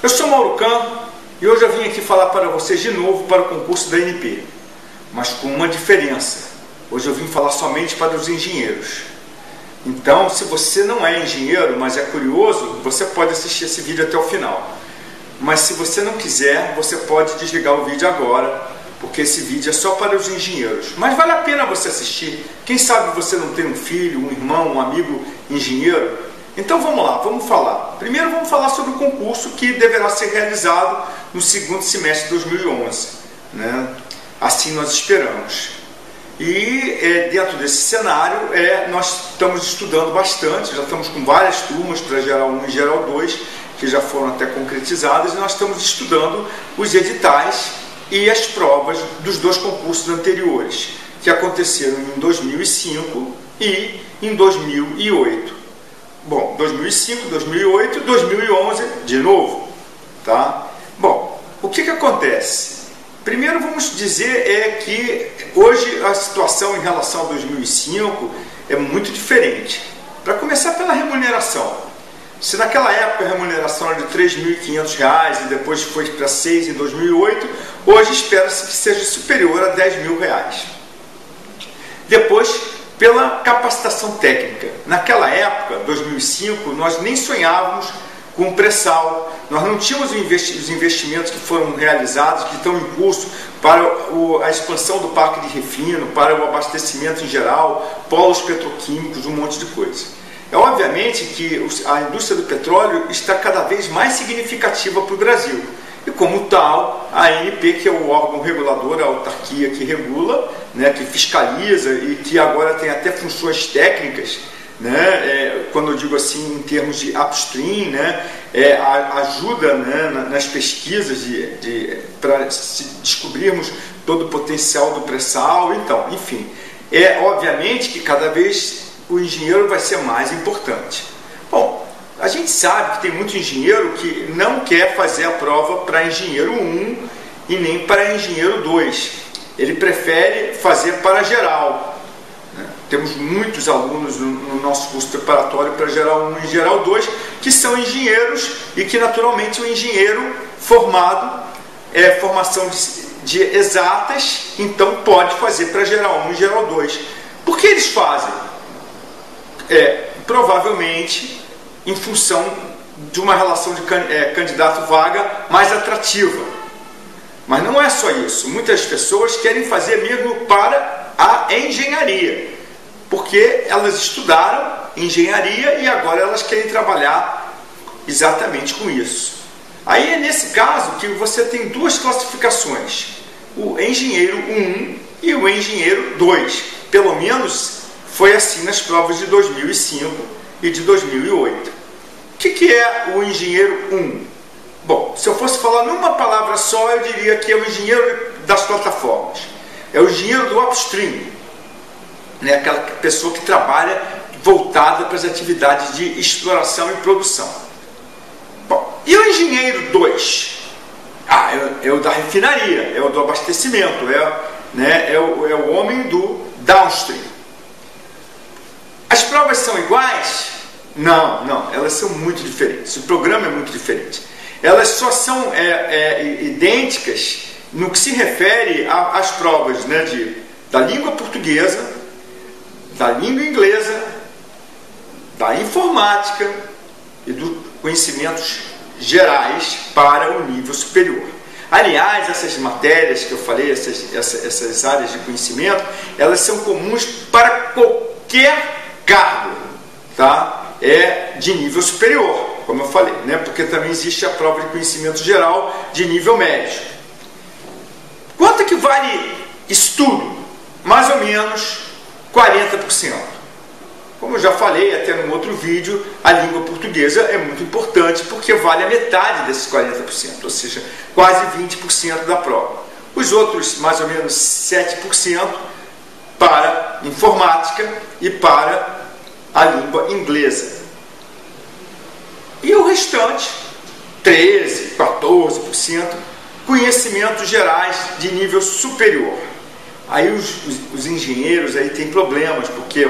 Eu sou Mauro Kahn e hoje eu vim aqui falar para vocês de novo para o concurso da ANP, mas com uma diferença. Hoje eu vim falar somente para os engenheiros. Então, se você não é engenheiro, mas é curioso, você pode assistir esse vídeo até o final. Mas se você não quiser, você pode desligar o vídeo agora, porque esse vídeo é só para os engenheiros. Mas vale a pena você assistir. Quem sabe você não tem um filho, um irmão, um amigo engenheiro? Então vamos lá, vamos falar. Primeiro vamos falar sobre o concurso que deverá ser realizado no segundo semestre de 2011. Né? Assim nós esperamos. E dentro desse cenário, nós estamos estudando bastante, já estamos com várias turmas para Geral 1 e Geral 2, que já foram até concretizadas, e nós estamos estudando os editais e as provas dos dois concursos anteriores, que aconteceram em 2005 e em 2008. Bom, 2005, 2008 e 2011 de novo. Tá? Bom, o que acontece? Primeiro vamos dizer que hoje a situação em relação a 2005 é muito diferente. Para começar pela remuneração. Se naquela época a remuneração era de R$ 3.500 e depois foi para R$ 6.000 em 2008, hoje espera-se que seja superior a R$ 10.000. Depois, pela capacitação técnica. Naquela época, 2005, nós nem sonhávamos com o pré-sal. Nós não tínhamos os investimentos que foram realizados, que estão em curso para a expansão do parque de refino, para o abastecimento em geral, polos petroquímicos, um monte de coisa. É obviamente que a indústria do petróleo está cada vez mais significativa para o Brasil. E como tal, a ANP, que é o órgão regulador, a autarquia que regula, né, que fiscaliza e que agora tem até funções técnicas, né, quando eu digo assim em termos de upstream, né, ajuda, né, nas pesquisas para descobrirmos todo o potencial do pré-sal. Então, enfim, obviamente que cada vez o engenheiro vai ser mais importante. Bom, a gente sabe que tem muito engenheiro que não quer fazer a prova para engenheiro 1 e nem para engenheiro 2. Ele prefere fazer para geral. Temos muitos alunos no nosso curso preparatório para Geral 1 e Geral 2 que são engenheiros e que naturalmente o engenheiro formado formação de exatas, então pode fazer para Geral 1 e Geral 2. Por que eles fazem? Provavelmente em função de uma relação de candidato-vaga mais atrativa. Mas não é só isso. Muitas pessoas querem fazer mesmo para a engenharia, porque elas estudaram engenharia e agora elas querem trabalhar exatamente com isso. Aí é nesse caso que você tem duas classificações, o engenheiro 1 e o engenheiro 2. Pelo menos foi assim nas provas de 2005 e de 2008. O que é o engenheiro 1? Bom, se eu fosse falar numa palavra só, eu diria que é o engenheiro das plataformas. É o engenheiro do upstream. Né, aquela pessoa que trabalha voltada para as atividades de exploração e produção. Bom, e o engenheiro 2? É o da refinaria, é o do abastecimento, é o homem do downstream. As provas são iguais? Não, elas são muito diferentes. O programa é muito diferente. Elas só são idênticas no que se refere às provas, né, da língua portuguesa, da língua inglesa, da informática e dos conhecimentos gerais para o nível superior. Aliás, essas matérias que eu falei, essas áreas de conhecimento, elas são comuns para qualquer cargo, tá? De nível superior, como eu falei, né? Porque também existe a prova de conhecimento geral de nível médio. Quanto que vale isso tudo? Mais ou menos 40%. Como eu já falei até num outro vídeo, a língua portuguesa é muito importante porque vale a metade desses 40%, ou seja, quase 20% da prova. Os outros, mais ou menos 7%, para informática e para a língua inglesa. E o restante, 13%, 14%, conhecimentos gerais de nível superior. Aí os engenheiros aí têm problemas, porque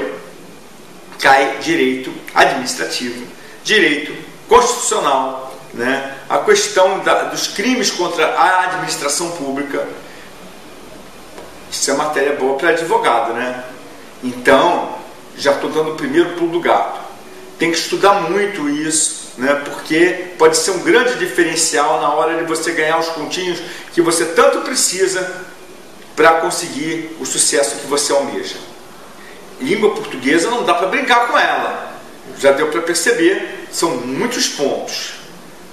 cai direito administrativo, direito constitucional, né? A questão dos crimes contra a administração pública. Isso é matéria boa para advogado, né? Então, já estou dando o primeiro pulo do gato. Tem que estudar muito isso, né? Porque pode ser um grande diferencial na hora de você ganhar os pontinhos que você tanto precisa para conseguir o sucesso que você almeja. Língua portuguesa não dá para brincar com ela. Já deu para perceber, são muitos pontos.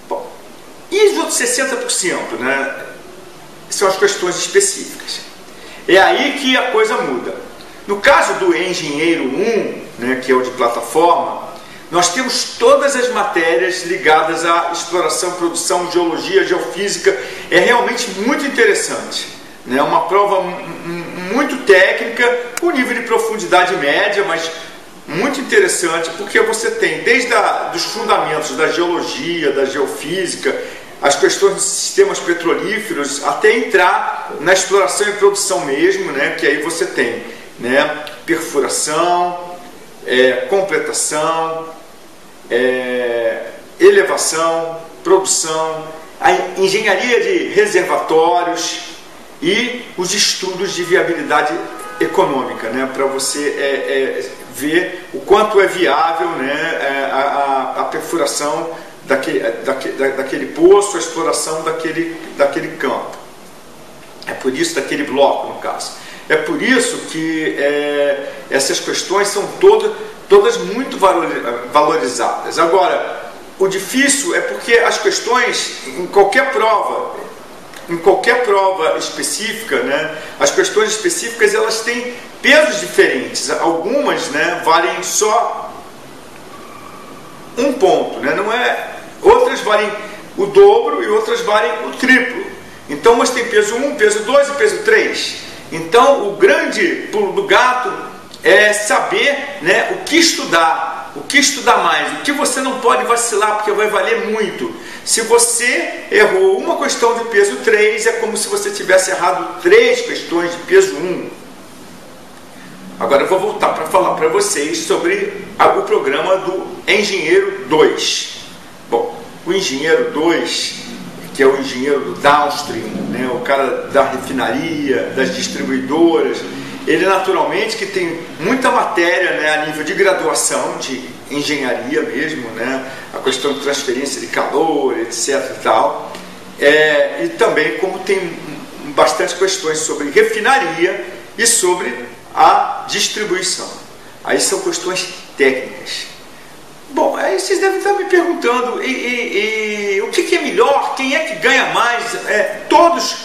Bom, e os outros 60%, né? São as questões específicas. É aí que a coisa muda. No caso do Engenheiro 1, né, que é o de plataforma, nós temos todas as matérias ligadas à exploração, produção, geologia, geofísica. É realmente muito interessante. É uma prova muito técnica, com nível de profundidade média, mas muito interessante, porque você tem desde dos fundamentos da geologia, da geofísica, as questões dos sistemas petrolíferos, até entrar na exploração e produção mesmo, né, que aí você tem, né, perfuração, completação, elevação, produção, a engenharia de reservatórios e os estudos de viabilidade econômica, né, para você ver o quanto é viável, né, a perfuração daquele poço, a exploração daquele campo. É por isso, daquele bloco, no caso. É por isso que essas questões são todas muito valorizadas. Agora, o difícil é porque as questões, em qualquer prova específica, né, as questões específicas elas têm pesos diferentes. Algumas, né, valem só um ponto, né, outras valem o dobro e outras valem o triplo. Então, umas tem peso 1, peso 2 e peso 3. Então, o grande pulo do gato é saber, né, o que estudar mais, o que você não pode vacilar, porque vai valer muito. Se você errou uma questão de peso 3, é como se você tivesse errado 3 questões de peso 1. Agora eu vou voltar para falar para vocês sobre o programa do Engenheiro 2. Bom, o Engenheiro 2, que é o engenheiro do downstream, né, o cara da refinaria, das distribuidoras, ele naturalmente que tem muita matéria, né, a nível de graduação, de engenharia mesmo, né, a questão de transferência de calor, etc. e tal. E também como tem bastante questões sobre refinaria e sobre a distribuição. Aí são questões técnicas. Bom, aí vocês devem estar me perguntando, o que é melhor? Quem é que ganha mais? Todos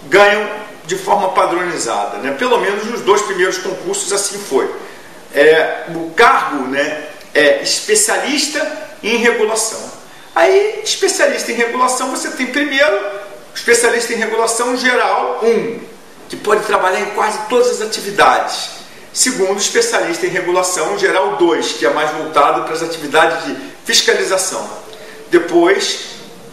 ganham de forma padronizada, né? Pelo menos nos 2 primeiros concursos assim foi. O cargo, né, é especialista em regulação. Aí, especialista em regulação, você tem primeiro especialista em regulação geral 1, que pode trabalhar em quase todas as atividades. Segundo, especialista em regulação geral 2, que é mais voltado para as atividades de fiscalização. Depois,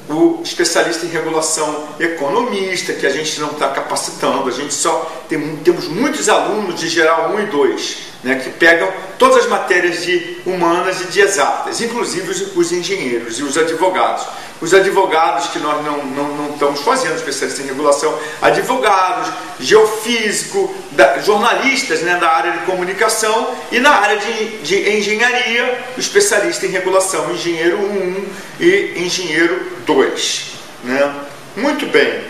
o especialista em regulação economista, que a gente não está capacitando, a gente só temos muitos alunos de geral 1 e 2, né, que pegam todas as matérias de humanas e de exatas, inclusive os engenheiros e os advogados. Os advogados que nós não estamos fazendo, especialistas em regulação, advogados, geofísico, jornalistas, né, da área de comunicação, e na área de engenharia, o especialista em regulação, engenheiro 1 e engenheiro 2. Né? Muito bem.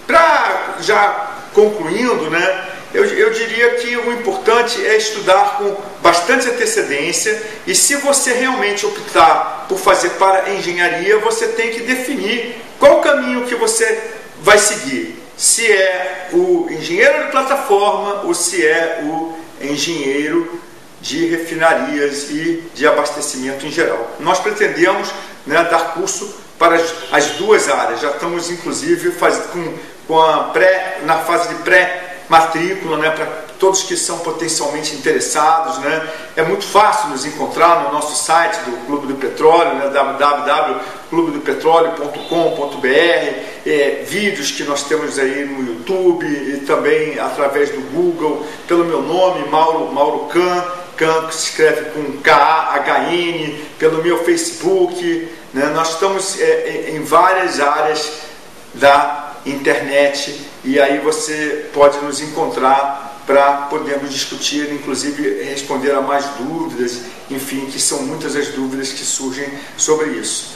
Para já concluindo, né, eu diria que o importante é estudar com bastante antecedência, e se você realmente optar por fazer para engenharia, você tem que definir qual o caminho que você vai seguir. Se é o engenheiro de plataforma ou se é o engenheiro de refinarias e de abastecimento em geral. Nós pretendemos, né, dar curso para as 2 áreas. Já estamos, inclusive, na fase de pré-matrícula, né, para todos que são potencialmente interessados, né. É muito fácil nos encontrar no nosso site do Clube do Petróleo, né, www.clubedopetroleo.com.br, vídeos que nós temos aí no YouTube e também através do Google, pelo meu nome, Mauro Kahn, Kahn, que se escreve com K-H-N, pelo meu Facebook, né? Nós estamos em várias áreas da internet e aí você pode nos encontrar para podermos discutir, inclusive responder a mais dúvidas, enfim, que são muitas as dúvidas que surgem sobre isso.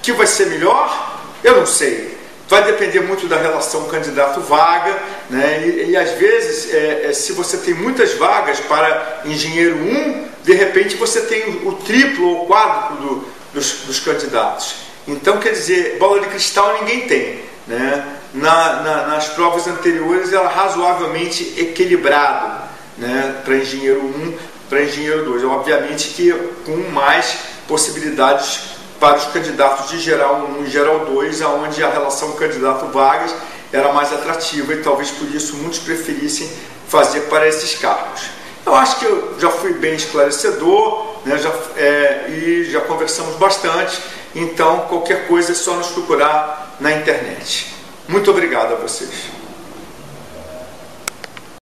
Que vai ser melhor? Eu não sei. Vai depender muito da relação candidato-vaga, né? E às vezes, se você tem muitas vagas para engenheiro 1, de repente você tem o triplo ou quádruplo dos candidatos. Então, quer dizer, bola de cristal ninguém tem, né? Nas provas anteriores era razoavelmente equilibrado, né? Para engenheiro 1, para engenheiro 2. Obviamente que com mais possibilidades para os candidatos de geral 1 e geral 2, onde a relação candidato-vagas era mais atrativa e talvez por isso muitos preferissem fazer para esses cargos. Eu acho que eu já fui bem esclarecedor, né? E já conversamos bastante, então qualquer coisa é só nos procurar na internet. Muito obrigado a vocês.